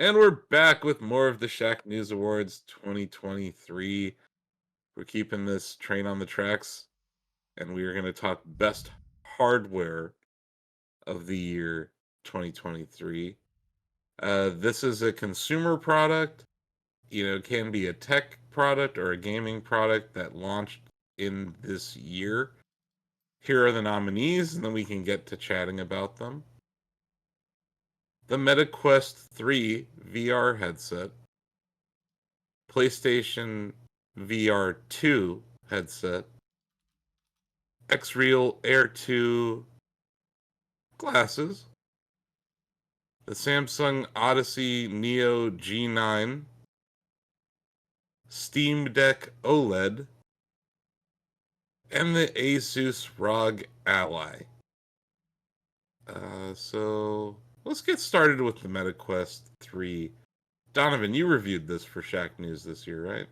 And we're back with more of the Shacknews Awards 2023. We're keeping this train on the tracks, and we are going to talk best hardware of the year 2023. This is a consumer product, can be a tech product or a gaming product that launched in this year. Here are the nominees, and then we can get to chatting about them. The Meta Quest 3 VR headset, PlayStation VR 2 headset, X-Real Air 2 glasses, the Samsung Odyssey Neo G9, Steam Deck OLED, and the Asus ROG Ally. So let's get started with the MetaQuest 3. Donovan, you reviewed this for Shacknews this year, right?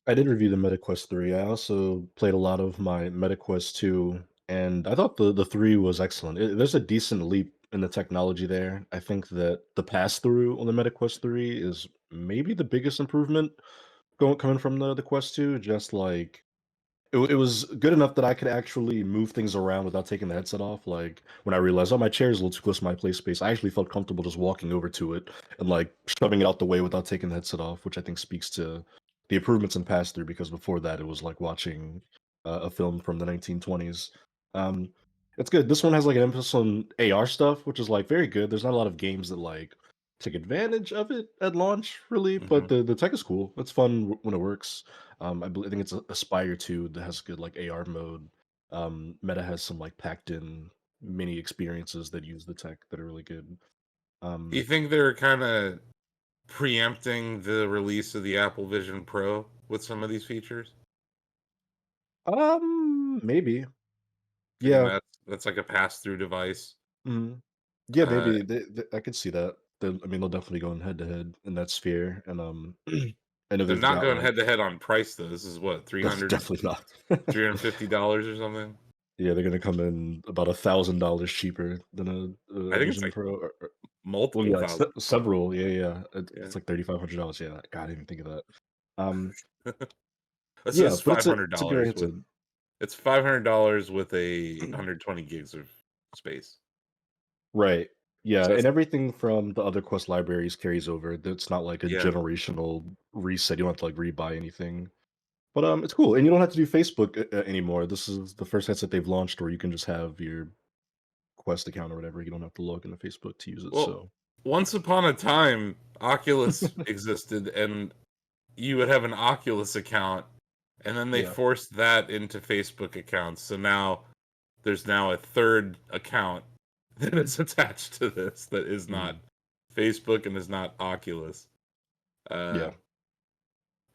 I did review the MetaQuest 3. I also played a lot of my MetaQuest 2, and I thought the 3 was excellent. There's a decent leap in the technology there. I think that the pass through on the MetaQuest 3 is maybe the biggest improvement coming from the Quest 2. Just like it was good enough that I could actually move things around without taking the headset off. Like when I realized, oh, my chair is a little too close to my play space, I actually felt comfortable just walking over to it and like shoving it out the way without taking the headset off, which I think speaks to the improvements in pass through. Because before that, it was like watching a film from the 1920s. Um, it's good. This one has like an emphasis on AR stuff, which is like very good. There's not a lot of games that like take advantage of it at launch, really, Mm-hmm. but the tech is cool. It's fun when it works. I think it's Aspire 2 that has good like AR mode. Meta has some like packed in mini experiences that use the tech that are really good. Do you Um, think they're kind of preempting the release of the Apple Vision Pro with some of these features? Maybe. Thinking Yeah. that's like a pass-through device. Mhm. Yeah, Uh, maybe I could see that. I mean, they'll definitely go head to head in that sphere, and I know they're they've not got going like head to head on price though. This is what that's definitely not. $350 or something. Yeah, they're gonna come in about $1,000 cheaper than I a think it's Vision like Pro. Well, multiple yeah, like thousand. several. Yeah, yeah. Yeah. It's like $3,500. Yeah, God, I didn't even think of that. Um, This yeah, is but five hundred it's a good dollars with headset. it's $500 with a 120 gigs of space. Right. Yeah, So and that's everything from the other Quest libraries carries over. It's not like a yeah. generational reset. You don't have to like rebuy anything. But it's cool, and you don't have to do Facebook anymore. This is the first headset they've launched where you can just have your Quest account or whatever. You don't have to log into Facebook to use it. Well, So once upon a time, Oculus existed, and you would have an Oculus account, and then they yeah. forced that into Facebook accounts. So now there's now a third account that is attached to this that is not Mhm. Facebook and is not Oculus. Uh, Yeah.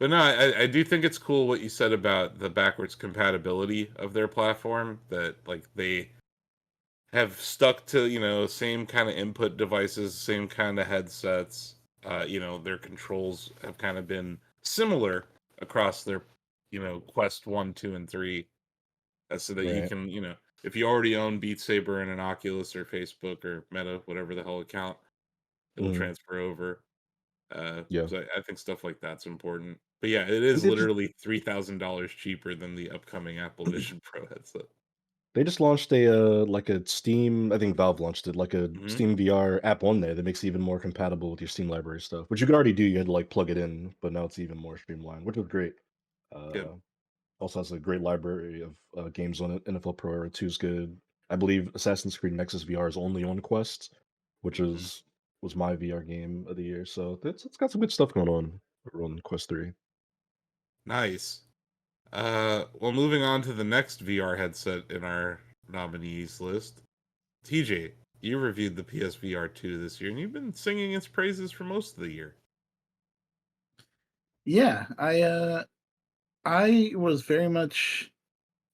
but no, I do think it's cool what you said about the backwards compatibility of their platform. That like they have stuck to same kind of input devices, same kind of headsets. Their controls have kind of been similar across their Quest 1, 2, and 3, so that you Right. can if you already own Beat Saber and an Oculus or Facebook or Meta, whatever the hell account, it'll Mhm. transfer over. Yeah. So I think stuff like that's important. But yeah, it And is literally $3,000 cheaper than the upcoming Apple just Vision Pro headset. they just launched a like a Steam. I think Valve launched it like a Hmm. Steam VR app on there that makes it even more compatible with your Steam library stuff, which you could already do. You had to like plug it in, but now it's even more streamlined, which is great. Good. Uh, Also has a great library of games on it. NFL Pro Era 2 is good. I believe Assassin's Creed Nexus VR is only on Quest, which Mhm. was my VR game of the year. So it's got some good stuff going on Quest 3. Nice. Well, moving on to the next VR headset in our nominees list. TJ, you reviewed the PSVR 2 this year, and you've been singing its praises for most of the year. Yeah, I was very much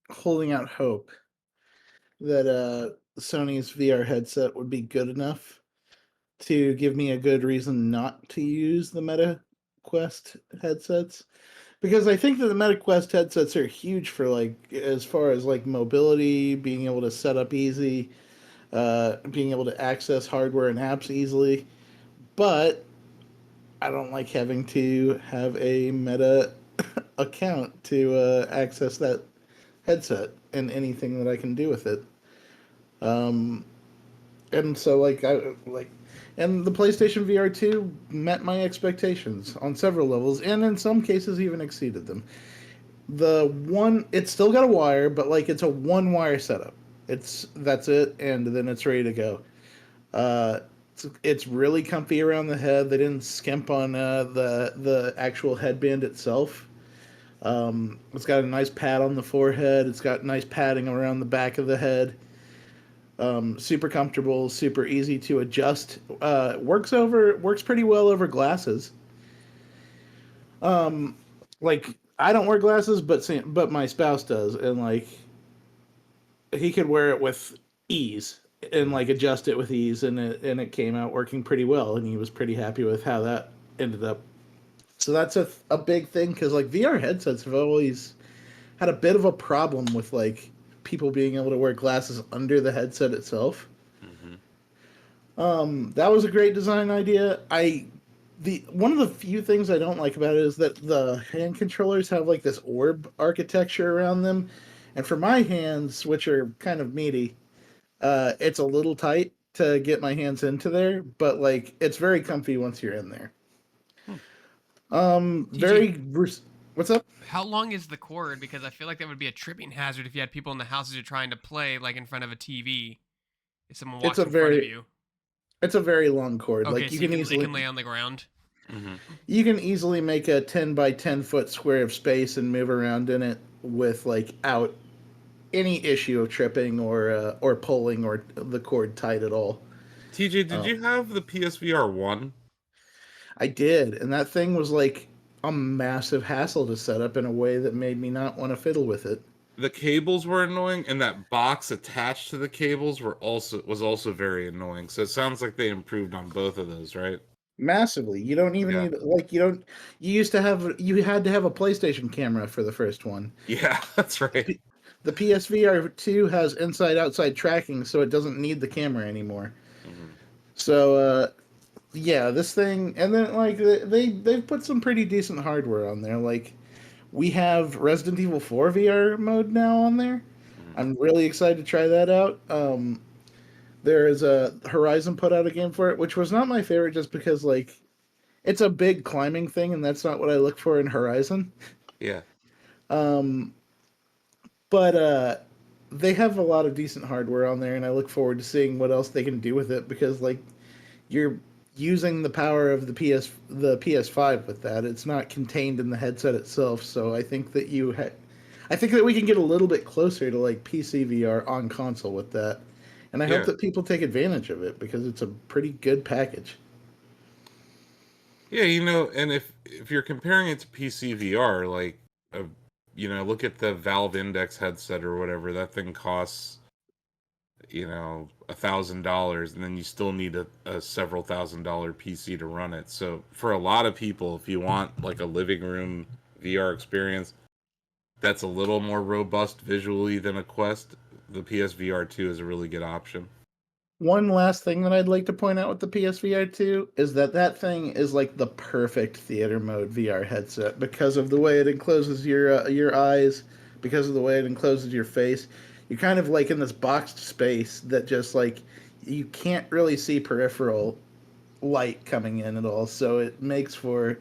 holding out hope that Sony's VR headset would be good enough to give me a good reason not to use the Meta Quest headsets, because I think that the Meta Quest headsets are huge for like as far as like mobility, being able to set up easy, being able to access hardware and apps easily. But I don't like having to have a Meta account to access that headset and anything that I can do with it. Um, and so and the PlayStation VR 2 met my expectations on several levels, and in some cases even exceeded them. The one, it's still got a wire, but like it's a one wire setup. That's it, and then it's ready to go. Uh, it's really comfy around the head. They didn't skimp on the actual headband itself. It's got a nice pad on the forehead. It's got nice padding around the back of the head. Super comfortable, super easy to adjust. Works pretty well over glasses. Um, like I don't wear glasses, but my spouse does, and like he could wear it with ease and Mhm. like adjust it with ease, and it came out working pretty well, and he was pretty happy with how that ended up. So that's a big thing because like VR headsets have always had a bit of a problem with like people being able to wear glasses under the headset itself. Mhm. That was a great design idea. The one of the few things I don't like about it is that the hand controllers have like this orb architecture around them, and for my hands, which are kind of meaty, it's a little tight to get my hands into there. But like, it's very comfy once you're in there. Hmm. TJ, What's up? how long is the cord? Because I feel like that would be a tripping hazard if you had people in the house that are trying to play, like in front of a TV. If someone It's walks a in front of very you. it's a very long cord. Okay, Like so it can lay on the ground. Mhm. you can easily make a 10 by 10 foot square of space and move around in it with like out any issue of tripping or pulling or the cord tight at all. TJ, did Uh, you have the PSVR 1? I did, and that thing was like a massive hassle to set up in a way that made me not want to fiddle with it. The cables were annoying, and that box attached to the cables was also very annoying. So it sounds like they improved on both of those, right? Massively. You don't even Yeah. need like you don't you had to have a PlayStation camera for the first one. Yeah, that's right. The PSVR 2 has inside outside tracking so it doesn't need the camera anymore. Mhm. So yeah, this thing, and then like they've put some pretty decent hardware on there. Like we have Resident Evil 4 VR mode now on there. Mhm. I'm really excited to try that out. There is a Horizon put out a game for it, which was not my favorite just because like it's a big climbing thing, and that's not what I look for in Horizon. Yeah. Um, but they have a lot of decent hardware on there, and I look forward to seeing what else they can do with it because like you're using the power of the PS5 with that. It's not contained in the headset itself, so I think that we can get a little bit closer to like PC VR on console with that. And I hope Yeah. that people take advantage of it because it's a pretty good package. Yeah, and if you're comparing it to PC VR, like uh, look at the Valve Index headset or whatever, that thing costs, $1,000, and then you still need a several $1,000 PC to run it. So for a lot of people, if you want like a living room VR experience that's a little more robust visually than a Quest, the PSVR 2 is a really good option. One last thing that I'd like to point out with the PSVR 2 is that that thing is like the perfect theater mode VR headset because of the way it encloses your eyes, because of the way it encloses your face. You're kind of like in this boxed space that just like you can't really see peripheral light coming in at all. So it makes for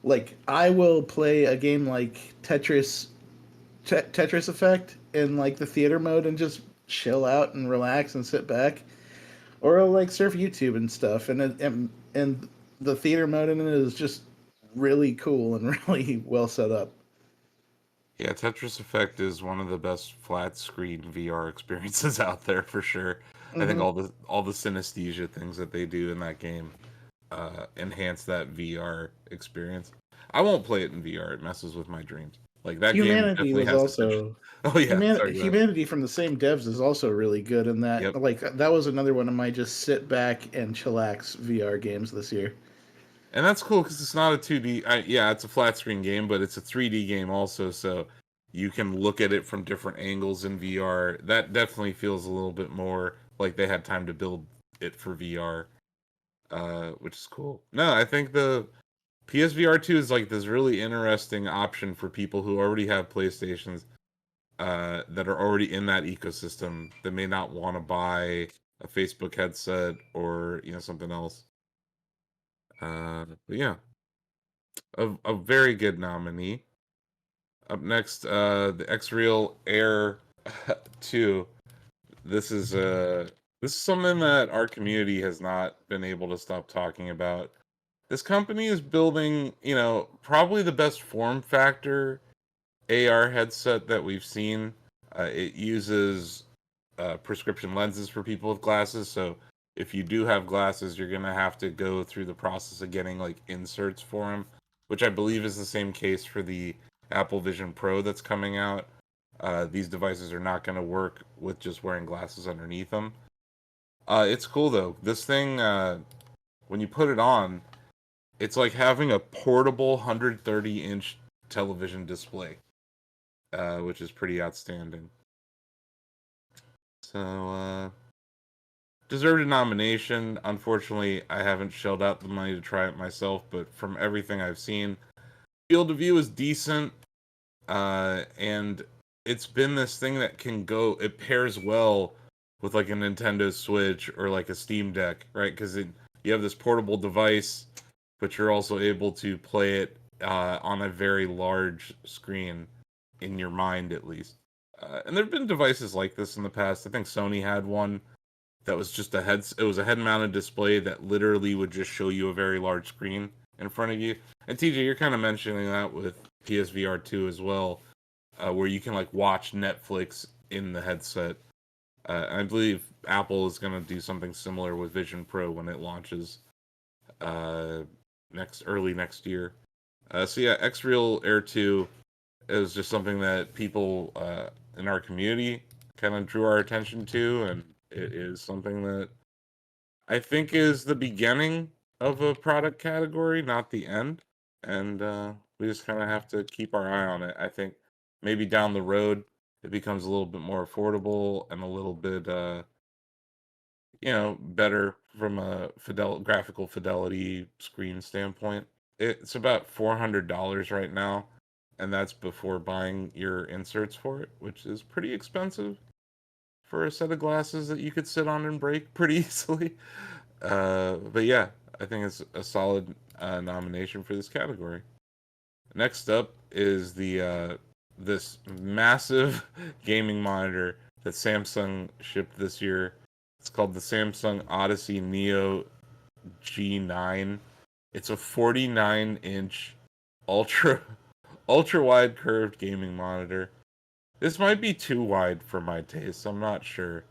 like I will play a game like Tetris Effect in like the theater mode and just chill out and relax and sit back, or I'll like surf YouTube and stuff. And the theater mode in it is just really cool and really well set up. Yeah, Tetris Effect is one of the best flat screen VR experiences out there for sure. I think Hmm. all the synesthesia things that they do in that game enhance that VR experience. I won't play it in VR; it messes with my dreams. Like that game Humanity definitely was has potential. also Oh yeah, sorry, go ahead. Humanity from the same devs is also really good in that. Yep, Like that was another one of my just sit back and chillax VR games this year. and that's cool because it's not a 2D. Yeah, it's a flat screen game, but it's a 3D game also, so you can look at it from different angles in VR. That definitely feels a little bit more like they had time to build it for VR. which is cool. No, I think the PSVR 2 is like this really interesting option for people who already have PlayStations that are already in that ecosystem that may not want to buy a Facebook headset or something else. But yeah, a very good nominee. Up next, the X-Real Air 2. This is something that our community has not been able to stop talking about. This company is building, probably the best form factor AR headset that we've seen. It uses prescription lenses for people with glasses, so if you do have glasses, you're gonna have to go through the process of getting like inserts for them, which I believe is the same case for the Apple Vision Pro that's coming out. These devices are not going to work with just wearing glasses underneath them. It's cool though. This thing, when you put it on, it's like having a portable 130-inch television display, which is pretty outstanding. So, deserved a nomination. Unfortunately, I haven't shelled out the money to try it myself, but from everything I've seen, field of view is decent, and it's been this thing that can go. It pairs well with like a Nintendo Switch or like a Steam Deck, right? Because you have this portable device, but you're also able to play it on a very large screen in your mind, at least. And there have been devices like this in the past. I think Sony had one that was just it was a head-mounted display that literally would just show you a very large screen in front of you. And TJ, you're kind of mentioning that with PSVR 2 as well, where you can like watch Netflix in the headset. I believe Apple is going to do something similar with Vision Pro when it launches early next year. So yeah, X-Real Air 2 is just something that people in our community kind of drew our attention to, and it is something that I think is the beginning of a product category, not the end. And we just kind of have to keep our eye on it. I think maybe down the road it becomes a little bit more affordable and a little bit better from a graphical fidelity screen standpoint. It's about $400 right now, and that's before buying your inserts for it, which is pretty expensive for a set of glasses that you could sit on and break pretty easily. But yeah, I think it's a solid nomination for this category. Next up is the this massive gaming monitor that Samsung shipped this year. It's called the Samsung Odyssey Neo G9. It's a 49-inch ultra ultra wide curved gaming monitor. This might be too wide for my taste. I'm not sure.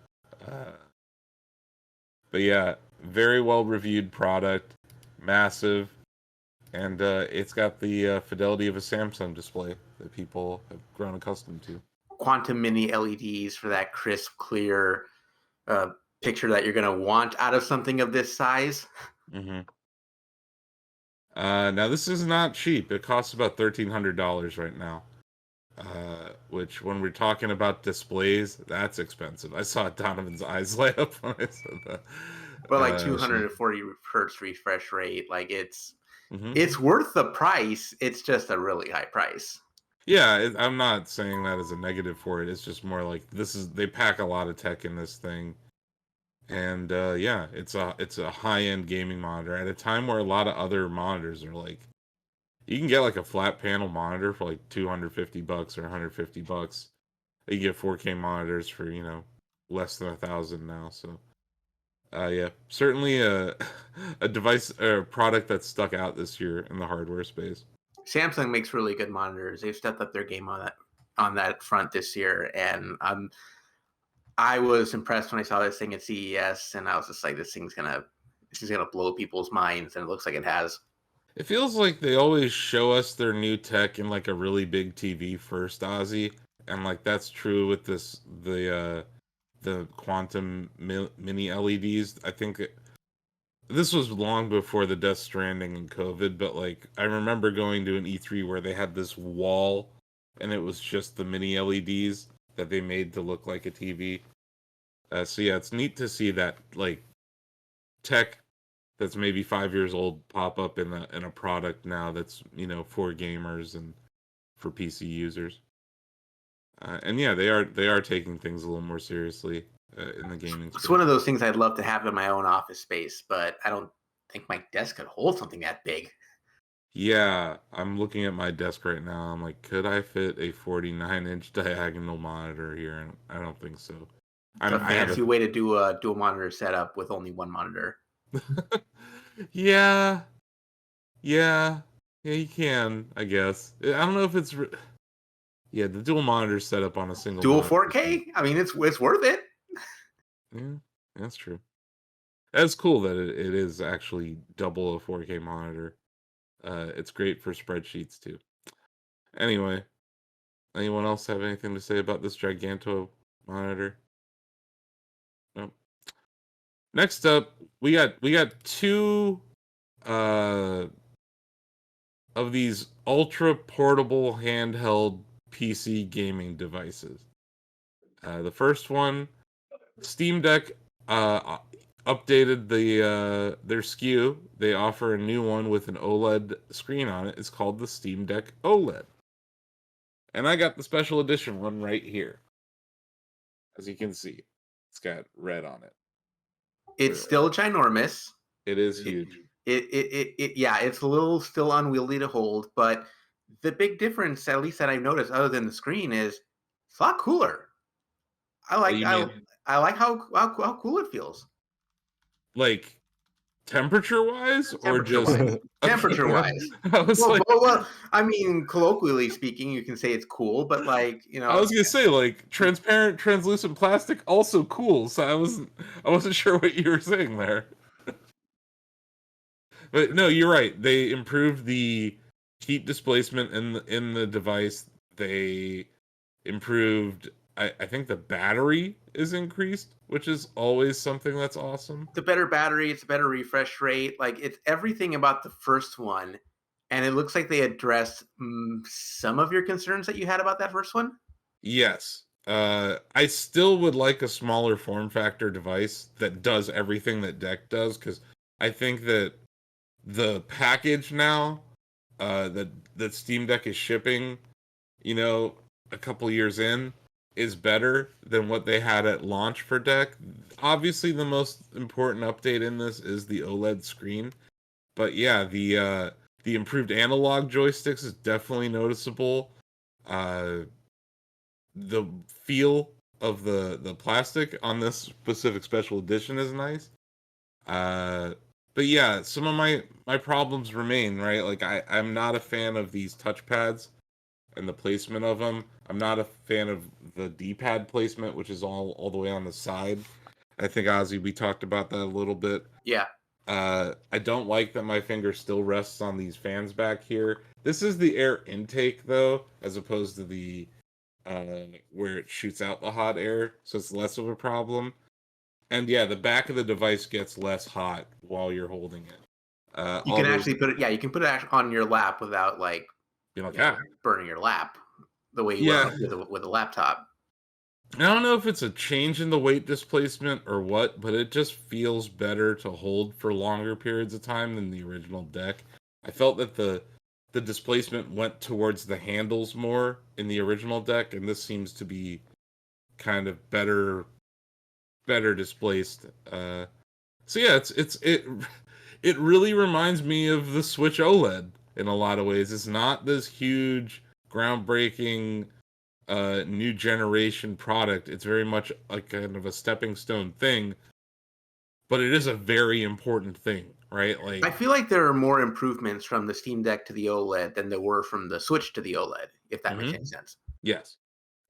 But yeah, very well reviewed product, massive, and it's got the fidelity of a Samsung display that people have grown accustomed to. Quantum mini LEDs for that crisp, clear picture that you're going to want out of something of this size. Mm-hmm. Now this is not cheap. It costs about $1,300 right now. Which, when we're talking about displays, that's expensive. I saw Donovan's eyes light up when I said that. But like 240 hertz refresh rate, like it's mm-hmm. worth the price. It's just a really high price. Yeah, I'm not saying that as a negative for it. It's just more like they pack a lot of tech in this thing, and yeah, it's a high end gaming monitor at a time where a lot of other monitors are like, you can get like a flat panel monitor for like $250 or $150. You get 4K monitors for less than $1,000 now. So yeah, certainly a a device or a product that stuck out this year in the hardware space. Samsung makes really good monitors. They've stepped up their game on that front this year, and I was impressed when I saw this thing at CES, and I was just like, this is gonna blow people's minds, and it looks like it has. It feels like they always show us their new tech in like a really big TV first, Ozzy, and like that's true with the quantum mini LEDs. I think this was long before the Death Stranding and COVID, but like I remember going to an E3 where they had this wall, and it was just the mini LEDs that they made to look like a TV. So yeah, it's neat to see that like tech that's maybe 5 years old pop up in a product now that's for gamers and for PC users. And yeah, they are taking things a little more seriously in the gaming It's space. one of those things I'd love to have in my own office space, but I don't think my desk could hold something that big. Yeah, I'm looking at my desk right now. I'm like, could I fit a 49-inch diagonal monitor here? And I don't think so. It's a I have fancy way to do a dual monitor setup with only one monitor. yeah, yeah, you can, I guess. I don't know if it's yeah, the dual monitor setup on a single Dual monitor. 4K? I mean, it's worth it. Yeah, that's true. That's cool that it is actually double a 4K monitor. It's great for spreadsheets too. Anyway, anyone else have anything to say about this Giganto monitor? Nope. Next up, we got two of these ultra portable handheld PC gaming devices. The first one, Steam Deck, updated their SKU. They offer a new one with an OLED screen on it. It's called the Steam Deck OLED, and I got the special edition one right here. As you can see, it's got red on it. It's still ginormous. It is huge. Yeah, it's a little still unwieldy to hold, but the big difference, at least that I've noticed, other than the screen, is it's a lot cooler. I like You I, mean I like how cool it feels. like temperature wise, or just Temperature-wise. Temperature-wise. I was Well, like, well, I mean, colloquially speaking, you can say it's cool, but like, I was gonna say like transparent, translucent plastic also cool. So I wasn't sure what you were saying there. But no, you're right. They improved the heat displacement in the device. They improved. I think the battery is increased, which is always something that's awesome. it's a better battery, it's a better refresh rate. Like it's everything about the first one, and it looks like they addressed some of your concerns that you had about that first one. Yes. I still would like a smaller form factor device that does everything that Deck does, because I think that the package now that Steam Deck is shipping, a couple years in, is better than what they had at launch for Deck. Obviously, the most important update in this is the OLED screen, but yeah, the improved analog joysticks is definitely noticeable. The feel of the plastic on this specific special edition is nice. But yeah, some of my problems remain, right? Like I'm not a fan of these touchpads and the placement of them. I'm not a fan of the D-pad placement, which is all the way on the side. I think Ozzy, we talked about that a little bit. Yeah. I don't like that my finger still rests on these fans back here. This is the air intake though, as opposed to the where it shoots out the hot air, so it's less of a problem. And yeah, the back of the device gets less hot while you're holding it. You can actually put it. Yeah, you can put it on your lap without like burning your lap the way you would with a laptop. I don't know if it's a change in the weight displacement or what, but it just feels better to hold for longer periods of time than the original Deck. I felt that the displacement went towards the handles more in the original Deck, and this seems to be kind of better displaced. So yeah, it really reminds me of the Switch OLED in a lot of ways. It's not this huge, groundbreaking, new generation product. It's very much like kind of a stepping stone thing, but it is a very important thing, right? Like I feel like there are more improvements from the Steam Deck to the OLED than there were from the Switch to the OLED, if that makes any sense. Yes,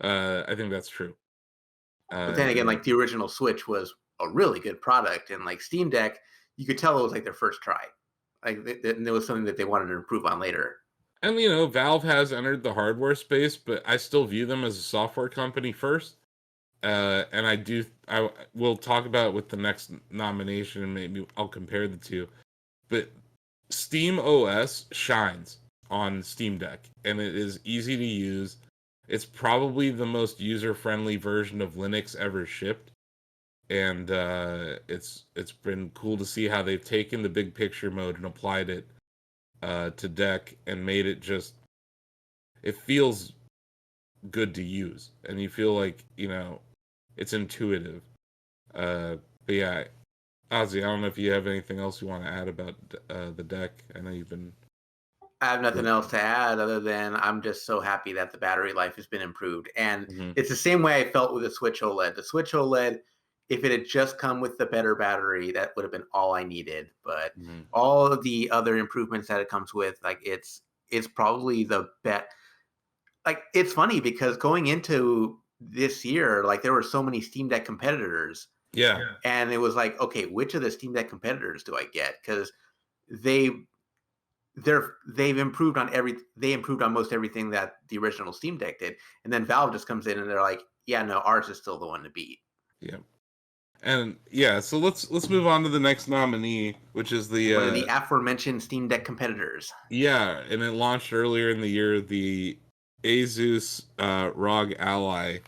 I think that's true. But then again, like the original Switch was a really good product, and like Steam Deck, you could tell it was like their first try. Like there was something that they wanted to improve on later. And Valve has entered the hardware space, but I still view them as a software company first. And I will talk about it with the next nomination, and maybe I'll compare the two. But Steam OS shines on Steam Deck, and it is easy to use. It's probably the most user-friendly version of Linux ever shipped. and it's been cool to see how they've taken the big picture mode and applied it to deck and made it just, it feels good to use, and you feel like, you know, it's intuitive. But yeah, Ozzy, I don't know if you have anything else you want to add about the deck. I know you've been. I have nothing else to add other than I'm just so happy that the battery life has been improved. And Mhm. it's the same way I felt with the Switch OLED. The Switch OLED, if it had just come with the better battery, that would have been all I needed. But Mhm. all of the other improvements that it comes with, like it's probably the bet. Like it's funny because going into this year, like there were so many Steam Deck competitors, Yeah. and it was like, okay, which of the Steam Deck competitors do I get? Because they they've improved on they improved on most everything that the original Steam Deck did, and then Valve just comes in and they're like, yeah, no, ours is still the one to beat. Yeah. And yeah, so let's move on to the next nominee, which is One of the the aforementioned Steam Deck competitors. yeah, and it launched earlier in the year, the Asus ROG Ally.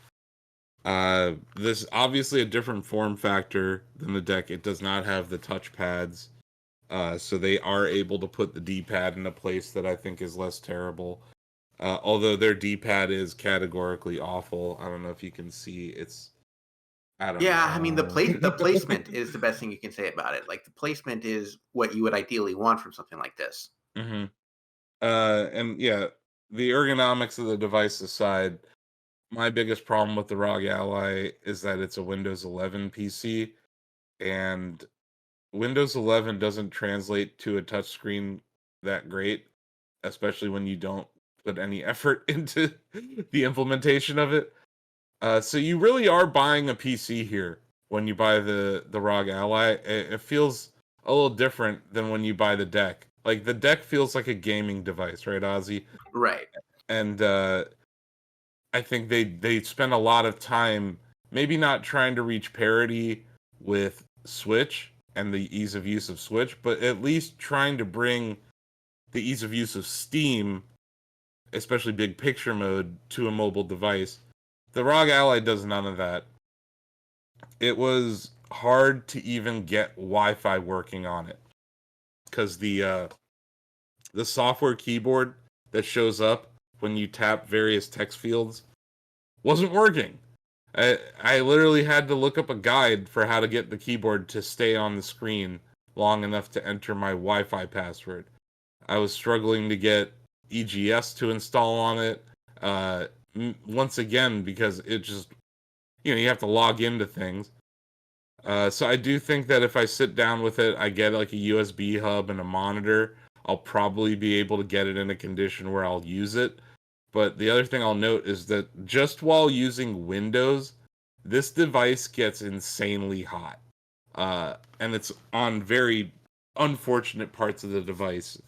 This obviously a different form factor than the deck. It does not have the touch pads. So they are able to put the D-pad in a place that I think is less terrible. Although their D-pad is categorically awful. I don't know if you can see. I don't Yeah, know. I mean the placement is the best thing you can say about it. Like the placement is what you would ideally want from something like this. Hmm. And yeah, the ergonomics of the device aside, my biggest problem with the ROG Ally is that it's a Windows 11 PC, and Windows 11 doesn't translate to a touchscreen that great, especially when you don't put any effort into the implementation of it. So you really are buying a PC here when you buy the ROG Ally. It feels a little different than when you buy the deck. Like the deck feels like a gaming device, right, Ozzy? Right. And I think they spend a lot of time maybe not trying to reach parity with Switch and the ease of use of Switch, but at least trying to bring the ease of use of Steam, especially big picture mode, to a mobile device. The ROG Ally does none of that. It was hard to even get Wi-Fi working on it because the software keyboard that shows up when you tap various text fields wasn't working. I literally had to look up a guide for how to get the keyboard to stay on the screen long enough to enter my Wi-Fi password. I was struggling to get EGS to install on it. Once again, because it just, you know, you have to log into things. So I do think that if I sit down with it, I get like a USB hub and a monitor, I'll probably be able to get it in a condition where I'll use it. But the other thing I'll note is that just while using Windows, this device gets insanely hot. And it's on very unfortunate parts of the device.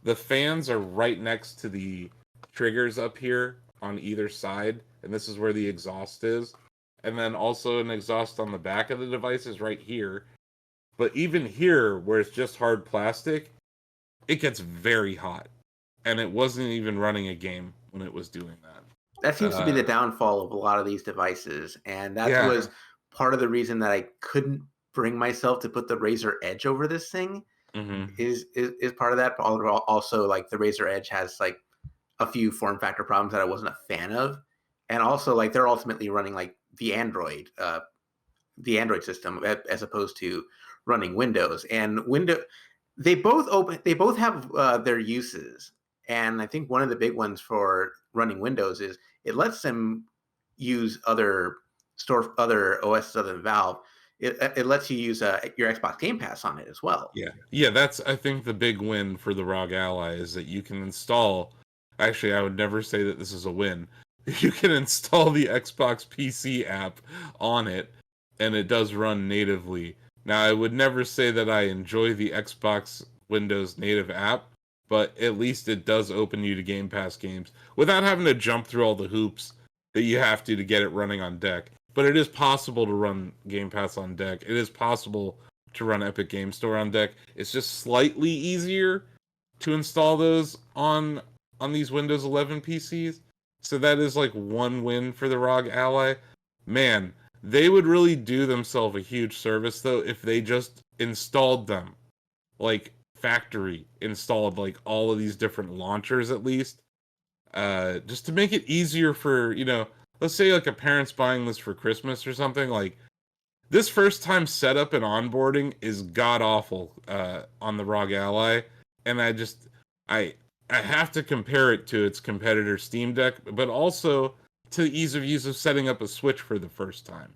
The fans are right next to the triggers up here on either side, and this is where the exhaust is. And then also an exhaust on the back of the device is right here. But even here, where it's just hard plastic, it gets very hot. And it wasn't even running a game when it was doing that. That seems to be the downfall of a lot of these devices, and that Yeah. was part of the reason that I couldn't bring myself to put the Razer Edge over this thing. Mm-hmm. Is part of that. Also, like the Razer Edge has like a few form factor problems that I wasn't a fan of, and also like they're ultimately running like the Android system as opposed to running Windows. And they both have their uses. And I think one of the big ones for running Windows is it lets them use other OS other than Valve. It lets you use your Xbox Game Pass on it as well. Yeah, that's I think the big win for the ROG Ally is that you can install. Actually, I would never say that this is a win. You can install the Xbox PC app on it, and it does run natively. Now, I would never say that I enjoy the Xbox Windows native app, but at least it does open you to Game Pass games without having to jump through all the hoops that you have to get it running on deck. But it is possible to run Game Pass on deck. It is possible to run Epic Game Store on deck. It's just slightly easier to install those on these Windows 11 PCs. So that is like one win for the ROG Ally. Man, They would really do themselves a huge service though if they just installed them, like factory installed, like all of these different launchers at least, just to make it easier for, let's say like a parent's buying this for Christmas or something. Like this first time setup and onboarding is god awful on the ROG Ally, and I I have to compare it to its competitor Steam Deck, but also to the ease of use of setting up a Switch for the first time.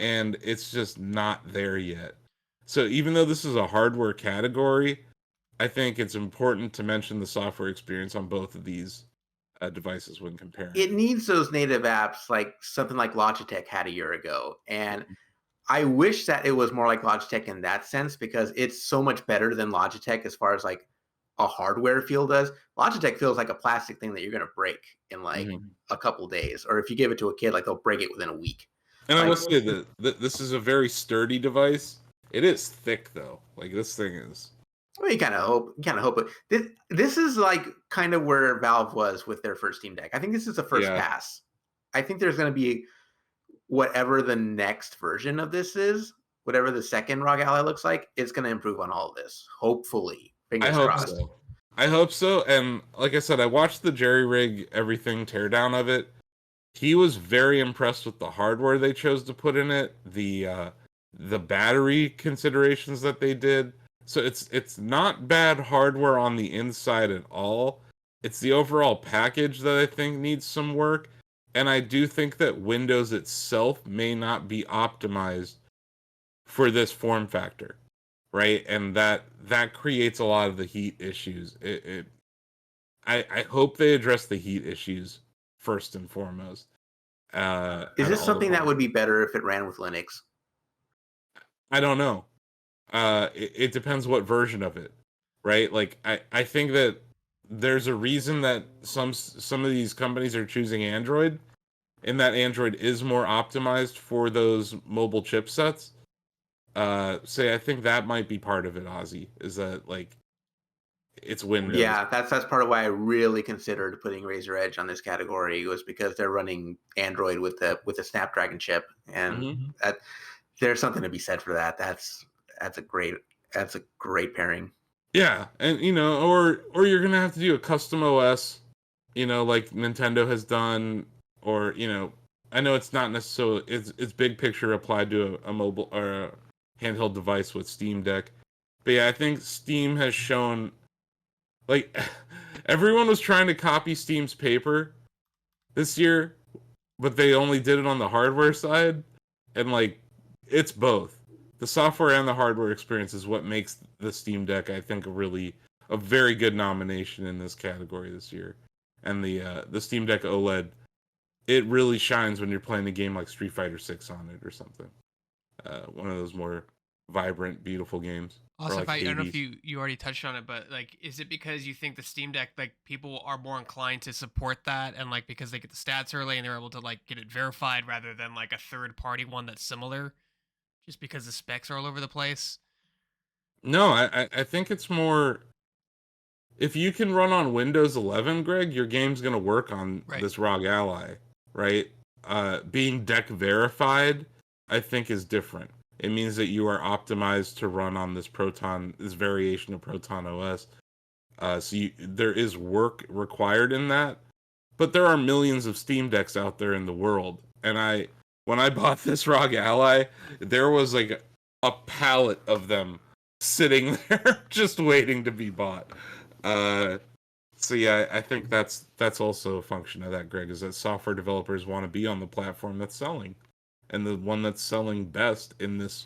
And it's just not there yet. So even though this is a hardware category, I think it's important to mention the software experience on both of these devices when comparing. It needs those native apps like something like Logitech had a year ago. And I wish that it was more like Logitech in that sense, because it's so much better than Logitech as far as like a hardware feel does. Logitech feels like a plastic thing that you're going to break in like a couple days. Or if you give it to a kid, like they'll break it within a week. And I will say that this is a very sturdy device. It is thick though. Like this thing is. Well, you kind of hope. But this is like kind of where Valve was with their first Steam Deck. I think this is the first pass. I think there's going to be whatever the next version of this is, whatever the second ROG Ally looks like, it's going to improve on all of this. Hopefully, fingers crossed. So. I hope so. And like I said, I watched the jerry rig everything teardown of it. He was very impressed with the hardware they chose to put in it, the battery considerations that they did. So it's not bad hardware on the inside at all. It's the overall package that I think needs some work. And I do think that Windows itself may not be optimized for this form factor, right? And that creates a lot of the heat issues. I hope they address the heat issues first and foremost. Is this something that would be better if it ran with Linux? I don't know. It depends what version of it, right? Like I think that there's a reason that some of these companies are choosing Android, and that Android is more optimized for those mobile chipsets. I think that might be part of it, Ozzy, is that like it's Windows. Yeah, that's part of why I really considered putting Razer Edge on this category, was because they're running Android with the Snapdragon chip, and that there's something to be said for that. That's a great pairing. Yeah, and or you're gonna have to do a custom OS, like Nintendo has done, or I know it's not necessarily it's big picture applied to a mobile or a handheld device with Steam Deck, but yeah, I think Steam has shown, like, everyone was trying to copy Steam's paper this year, but they only did it on the hardware side, and like it's both. The software and the hardware experience is what makes the Steam Deck, I think, a very good nomination in this category this year. And the Steam Deck OLED, it really shines when you're playing a game like Street Fighter 6 on it or something. One of those more vibrant, beautiful games. Also, like I don't know if you already touched on it, but like, is it because you think the Steam Deck, like, people are more inclined to support that, and like because they get the stats early and they're able to like get it verified rather than like a third party one that's similar? Just because the specs are all over the place? No, I think it's more, if you can run on Windows 11, Greg, your game's going to work on this ROG Ally, right? Being deck verified, I think, is different. It means that you are optimized to run on this variation of Proton OS. There is work required in that, but there are millions of Steam Decks out there in the world, and when I bought this ROG Ally, there was like a pallet of them sitting there just waiting to be bought. So yeah, I think that's also a function of that, Greg, is that software developers want to be on the platform that's selling, and the one that's selling best in this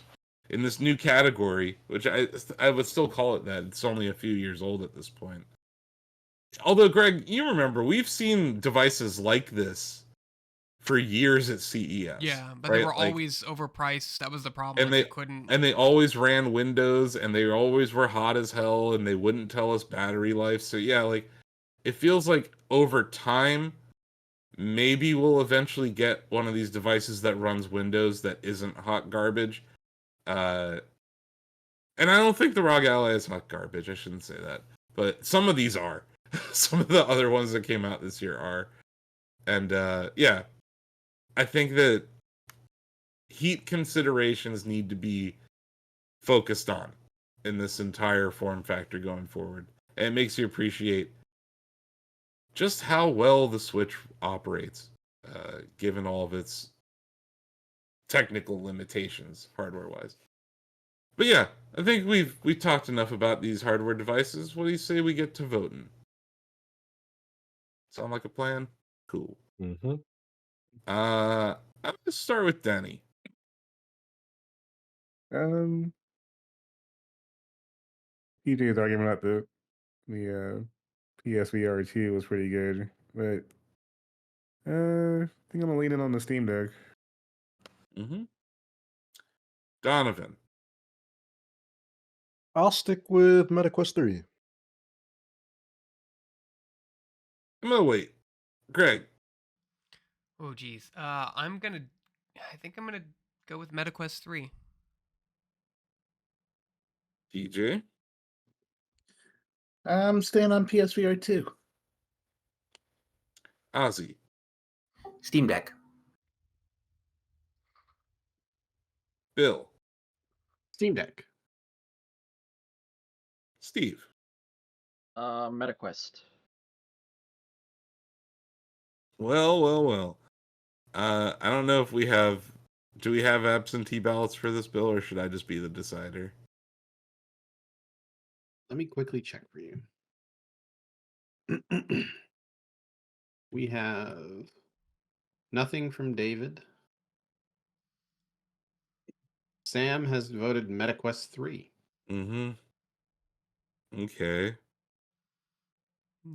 new category, which I would still call it that. It's only a few years old at this point. Although, Greg, you remember, we've seen devices like this for years at CES. Yeah, but they were always overpriced. That was the problem. And they always ran Windows, and they always were hot as hell, and they wouldn't tell us battery life. So yeah, like, it feels like over time, maybe we'll eventually get one of these devices that runs Windows that isn't hot garbage. And I don't think the ROG Ally is hot garbage. I shouldn't say that, but some of these are. Some of the other ones that came out this year are. And yeah, I think that heat considerations need to be focused on in this entire form factor going forward. And it makes you appreciate just how well the Switch operates, given all of its technical limitations, hardware-wise. But yeah, I think we've talked enough about these hardware devices. What do you say we get to voting? Sound like a plan? Cool. Mm-hmm. I'm gonna start with Denny. PJ's argument about the PSVR 2 was pretty good, but I think I'm leaning on the Steam Deck. Mm-hmm. Donovan. I'll stick with MetaQuest 3. I'm gonna wait. Greg. Oh geez. I think I'm gonna go with MetaQuest 3. DJ. I'm staying on PSVR 2. Ozzy. Steam Deck. Bill. Steam Deck. Steve. MetaQuest. Well. I don't know if do we have absentee ballots for this bill, or should I just be the decider? Let me quickly check for you. We have nothing from David. Sam has voted MetaQuest 3. Mm-hmm. Okay.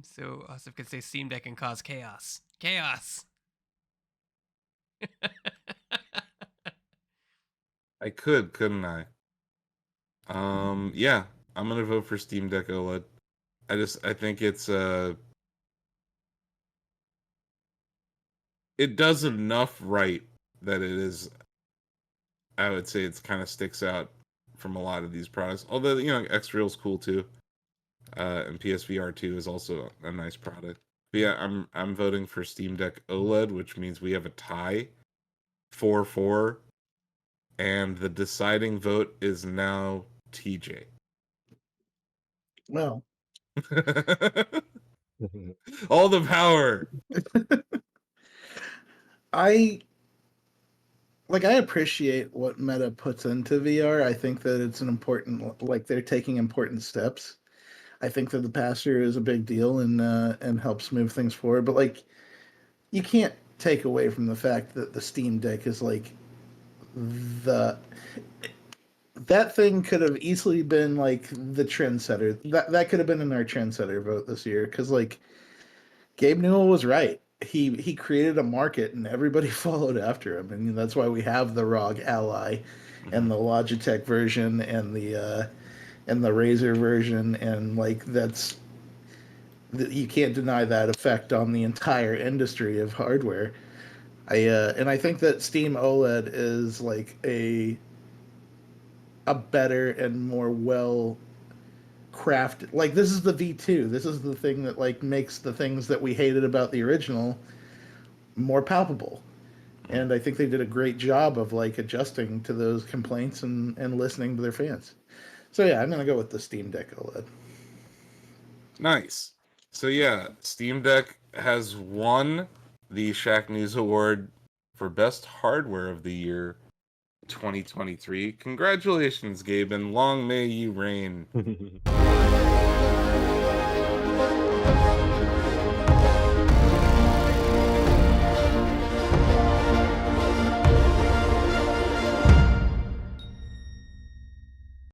So Asif could say Steam Deck and cause chaos. Chaos. I couldn't I? Yeah, I'm gonna vote for Steam Deck OLED. I think it does enough right that it is, I would say it's kind of sticks out from a lot of these products. Although, X-Real's cool too. And PSVR 2 is also a nice product. But yeah, I'm voting for Steam Deck OLED, which means we have a tie 4-4, and the deciding vote is now TJ. Well, All the power. I appreciate what Meta puts into VR. I think that it's an important, like they're taking important steps. I think that the pass-through is a big deal and helps move things forward. But like, you can't take away from the fact that the Steam Deck is like that thing could have easily been like the trendsetter. That could have been in our trendsetter vote this year, because like Gabe Newell was right. He created a market and everybody followed after him, and that's why we have the ROG Ally and the Logitech version and the Razer version, and like you can't deny that effect on the entire industry of hardware. I think that Steam OLED is like a better and more well crafted, like, this is the V2. This is the thing that like makes the things that we hated about the original more palpable. And I think they did a great job of like adjusting to those complaints and listening to their fans. So yeah, I'm gonna go with the Steam Deck OLED. Nice. So yeah, Steam Deck has won the Shacknews Award for Best Hardware of the Year 2023. Congratulations, Gabe, and long may you reign.